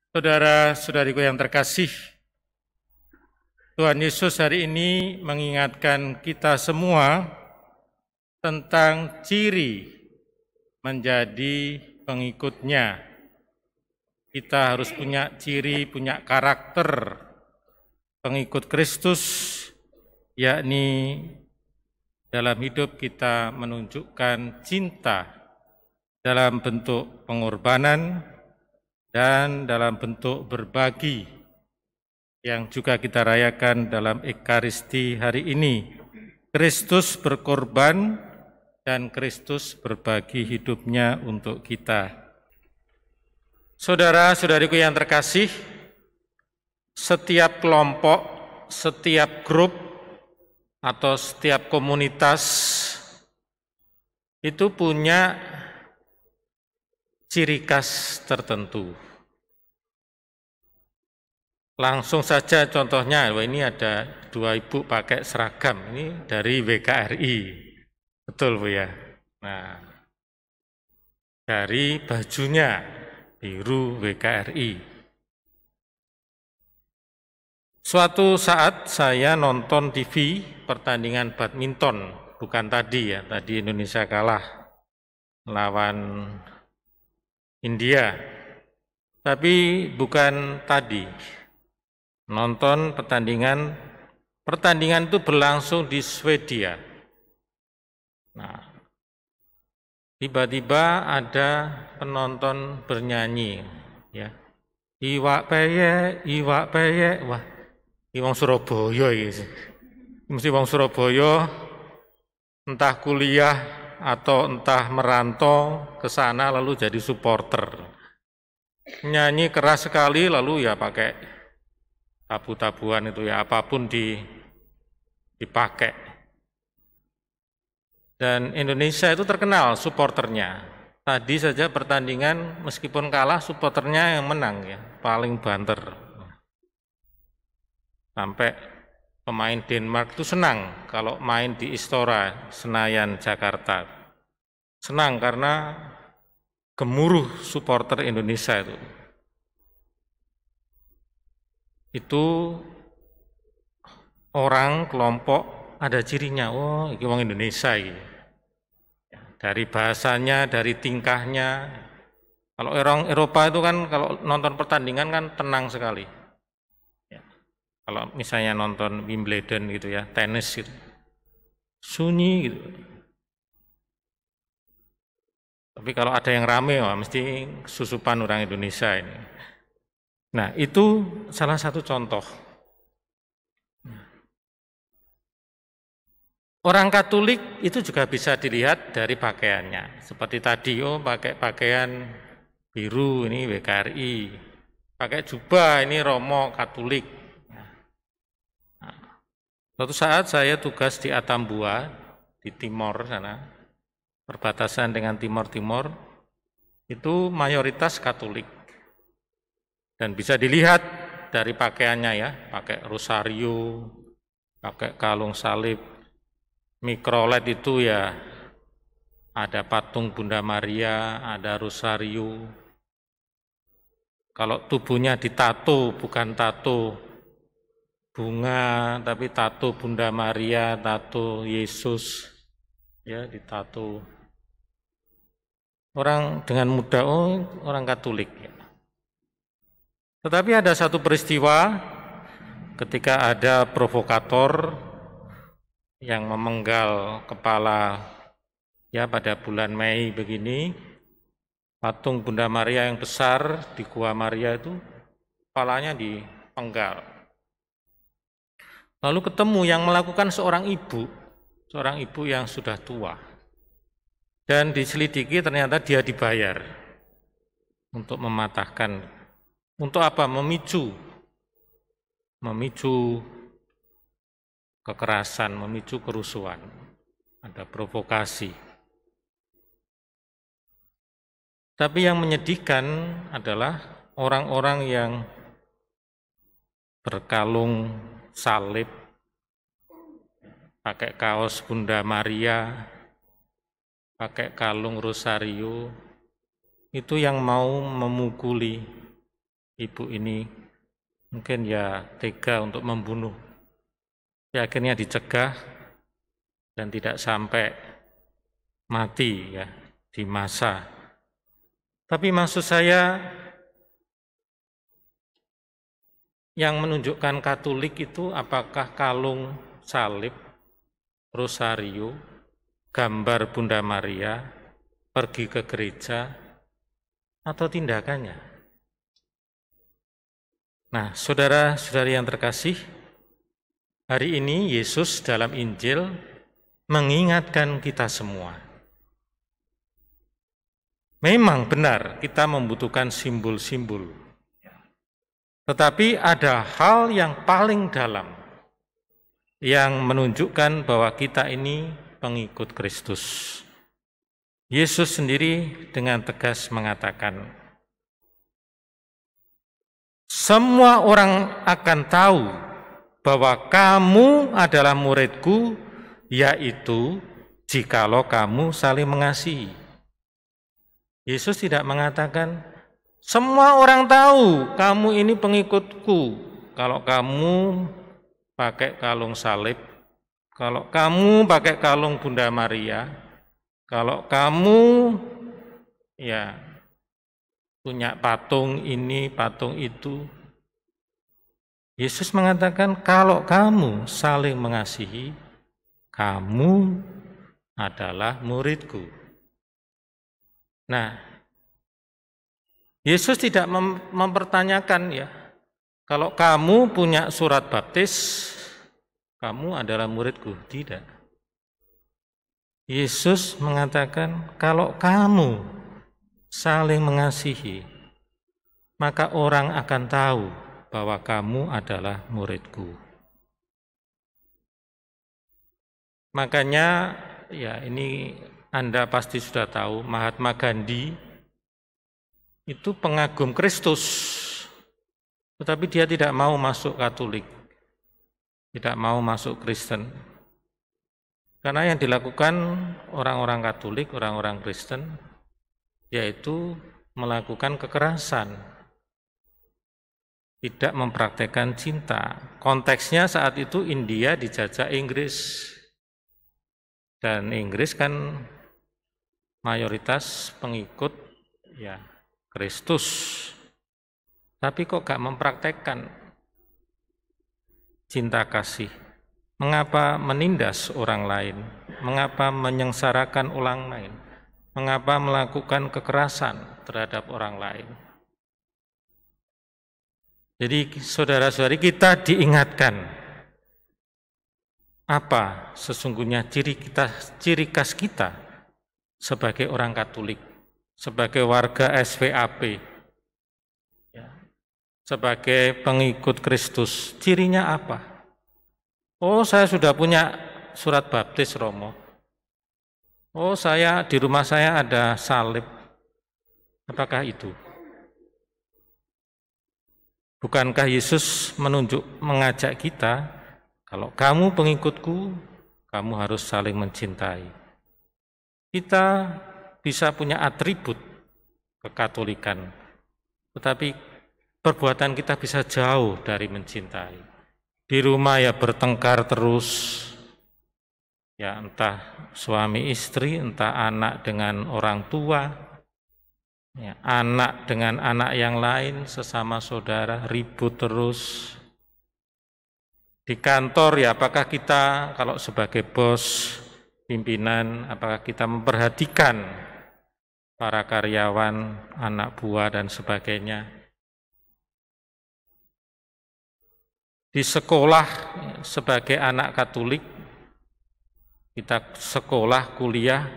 Saudara-saudariku yang terkasih, Tuhan Yesus hari ini mengingatkan kita semua tentang ciri menjadi pengikutnya. Kita harus punya ciri, punya karakter pengikut Kristus, yakni dalam hidup kita menunjukkan cinta dalam bentuk pengorbanan dan dalam bentuk berbagi yang juga kita rayakan dalam Ekaristi hari ini. Kristus berkorban dan Kristus berbagi hidupnya untuk kita. Saudara-saudariku yang terkasih, setiap kelompok, setiap grup, atau setiap komunitas itu punya ciri khas tertentu. Langsung saja contohnya, ini ada 2 ibu pakai seragam, ini dari WKRI, betul Bu ya? Nah, dari bajunya biru WKRI. Suatu saat saya nonton TV pertandingan badminton, bukan tadi ya, tadi Indonesia kalah lawan India, tapi bukan tadi. Nonton pertandingan itu berlangsung di Swedia. Nah, tiba-tiba ada penonton bernyanyi, ya, iwak peyek, wah, ini wong Surabaya ini. Mesti wong Surabaya, entah kuliah atau entah merantau ke sana lalu jadi supporter. Nyanyi keras sekali lalu ya pakai tabu-tabuan itu ya, apapun dipakai. Dan Indonesia itu terkenal supporternya. Tadi saja pertandingan meskipun kalah supporternya yang menang ya, paling banter. Sampai pemain Denmark itu senang kalau main di Istora Senayan Jakarta. Senang karena gemuruh supporter Indonesia itu. Itu orang kelompok ada cirinya, oh ini orang Indonesia ini. Dari bahasanya, dari tingkahnya. Kalau orang Eropa itu kan kalau nonton pertandingan kan tenang sekali. Ya. Kalau misalnya nonton Wimbledon gitu ya, tenis gitu, sunyi gitu. Tapi kalau ada yang rame, wah, mesti susupan orang Indonesia ini. Nah, itu salah satu contoh. Orang Katolik itu juga bisa dilihat dari pakaiannya. Seperti tadi, oh pakai pakaian biru, ini WKRI. Pakai jubah, ini Romo Katolik. Nah, suatu saat saya tugas di Atambua, di Timor sana, perbatasan dengan Timor-Timor, itu mayoritas Katolik. Dan bisa dilihat dari pakaiannya ya, pakai rosario, pakai kalung salib, mikrolet itu ya ada patung Bunda Maria, ada rosario. Kalau tubuhnya ditato, bukan tato bunga, tapi tato Bunda Maria, tato Yesus, ya ditato. Orang dengan mudah, oh orang Katolik ya. Tetapi ada satu peristiwa ketika ada provokator yang memenggal kepala ya pada bulan Mei begini, patung Bunda Maria yang besar di Gua Maria itu kepalanya dipenggal. Lalu ketemu yang melakukan seorang ibu yang sudah tua. Dan diselidiki ternyata dia dibayar untuk mematahkan. Untuk apa? Memicu kekerasan, memicu kerusuhan. Ada provokasi. Tapi yang menyedihkan adalah orang-orang yang berkalung salib, pakai kaos Bunda Maria, pakai kalung rosario, itu yang mau memukuli ibu ini mungkin ya tega untuk membunuh. Ya, akhirnya dicegah dan tidak sampai mati ya di masa. Tapi maksud saya yang menunjukkan Katolik itu apakah kalung salib, rosario, gambar Bunda Maria, pergi ke gereja, atau tindakannya? Nah, saudara-saudari yang terkasih, hari ini Yesus dalam Injil mengingatkan kita semua. Memang benar kita membutuhkan simbol-simbol. Tetapi ada hal yang paling dalam yang menunjukkan bahwa kita ini pengikut Kristus. Yesus sendiri dengan tegas mengatakan, semua orang akan tahu bahwa kamu adalah muridku, yaitu jikalau kamu saling mengasihi. Yesus tidak mengatakan, semua orang tahu kamu ini pengikutku kalau kamu pakai kalung salib, kalau kamu pakai kalung Bunda Maria, kalau kamu ya punya patung ini, patung itu. Yesus mengatakan kalau kamu saling mengasihi, kamu adalah muridku. Nah, Yesus tidak mempertanyakan ya, kalau kamu punya surat baptis, kamu adalah muridku. Tidak. Yesus mengatakan, kalau kamu saling mengasihi, maka orang akan tahu bahwa kamu adalah muridku. Makanya, ya ini Anda pasti sudah tahu, Mahatma Gandhi itu pengagum Kristus, tetapi dia tidak mau masuk Katolik, tidak mau masuk Kristen. Karena yang dilakukan orang-orang Katolik, orang-orang Kristen, yaitu melakukan kekerasan, tidak mempraktekkan cinta. Konteksnya saat itu India dijajah Inggris, dan Inggris kan mayoritas pengikut ya Kristus, tapi kok gak mempraktekkan cinta kasih? Mengapa menindas orang lain? Mengapa menyengsarakan orang lain? Mengapa melakukan kekerasan terhadap orang lain? Jadi saudara-saudari, kita diingatkan apa sesungguhnya ciri khas kita sebagai orang Katolik, sebagai warga SVAP, ya, sebagai pengikut Kristus. Cirinya apa? Oh, saya sudah punya surat baptis, Romo. Oh, di rumah saya ada salib. Apakah itu? Bukankah Yesus mengajak kita, kalau kamu pengikutku, kamu harus saling mencintai. Kita bisa punya atribut kekatolikan, tetapi perbuatan kita bisa jauh dari mencintai. Di rumah ya bertengkar terus, ya entah suami istri, entah anak dengan orang tua, ya, anak dengan anak yang lain, sesama saudara, ribut terus. Di kantor ya apakah kita kalau sebagai bos, pimpinan, apakah kita memperhatikan para karyawan, anak buah, dan sebagainya. Di sekolah, sebagai anak Katolik, kita sekolah, kuliah,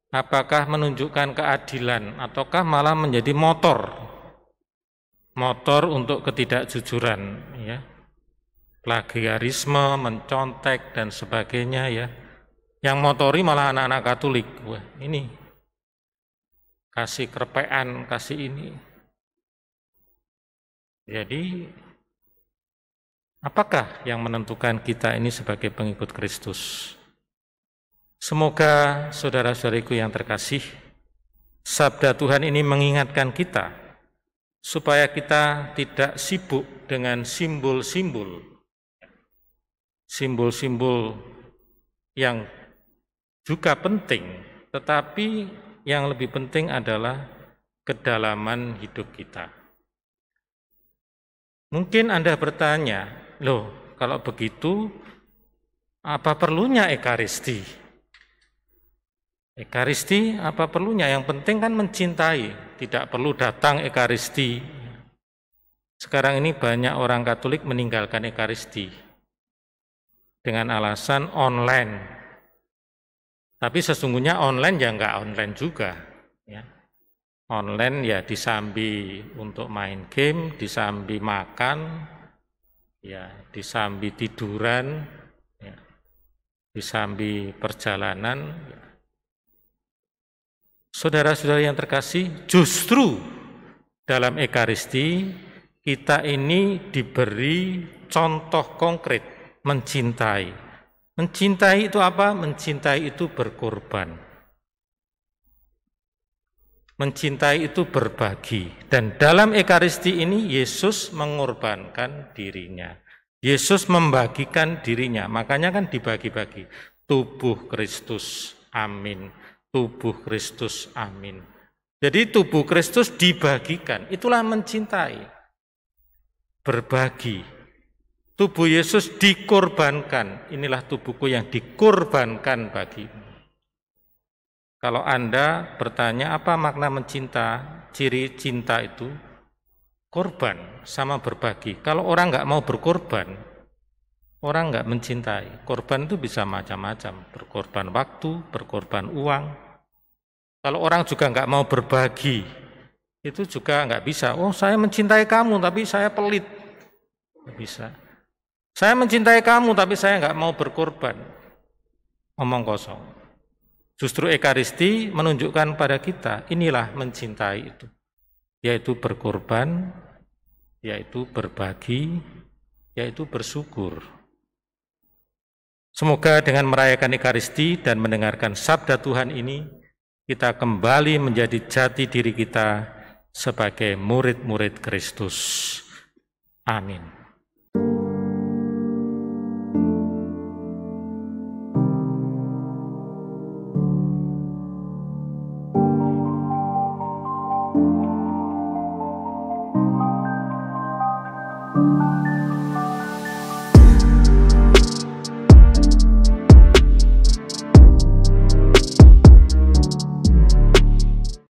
apakah menunjukkan keadilan, ataukah malah menjadi motor untuk ketidakjujuran, ya, plagiarisme, mencontek, dan sebagainya, ya. Yang motori malah anak-anak Katolik. Wah, ini kasih kerpean, kasih ini. Jadi, apakah yang menentukan kita ini sebagai pengikut Kristus? Semoga saudara-saudariku yang terkasih, sabda Tuhan ini mengingatkan kita supaya kita tidak sibuk dengan simbol-simbol yang juga penting, tetapi yang lebih penting adalah kedalaman hidup kita. Mungkin Anda bertanya, loh kalau begitu apa perlunya Ekaristi? Ekaristi apa perlunya? Yang penting kan mencintai, tidak perlu datang Ekaristi. Sekarang ini banyak orang Katolik meninggalkan Ekaristi dengan alasan online. Tapi sesungguhnya online ya enggak online juga. Ya. Online ya disambi untuk main game, disambi makan, ya disambi tiduran, ya, disambi perjalanan. Ya. Saudara-saudara yang terkasih, justru dalam Ekaristi kita ini diberi contoh konkret mencintai. Mencintai itu apa? Mencintai itu berkorban. Mencintai itu berbagi. Dan dalam Ekaristi ini Yesus mengorbankan dirinya. Yesus membagikan dirinya. Makanya kan dibagi-bagi. Tubuh Kristus, amin. Tubuh Kristus, amin. Jadi tubuh Kristus dibagikan. Itulah mencintai. Berbagi. Tubuh Yesus dikorbankan. Inilah tubuhku yang dikorbankan bagimu. Kalau Anda bertanya apa makna mencinta, ciri cinta itu korban sama berbagi. Kalau orang nggak mau berkorban, orang nggak mencintai. Korban itu bisa macam-macam, berkorban waktu, berkorban uang. Kalau orang juga nggak mau berbagi, itu juga nggak bisa. Oh, saya mencintai kamu, tapi saya pelit. Nggak bisa. Saya mencintai kamu, tapi saya nggak mau berkorban. Omong kosong. Justru Ekaristi menunjukkan pada kita, inilah mencintai itu. Yaitu berkorban, yaitu berbagi, yaitu bersyukur. Semoga dengan merayakan Ekaristi dan mendengarkan sabda Tuhan ini, kita kembali menjadi jati diri kita sebagai murid-murid Kristus. Amin.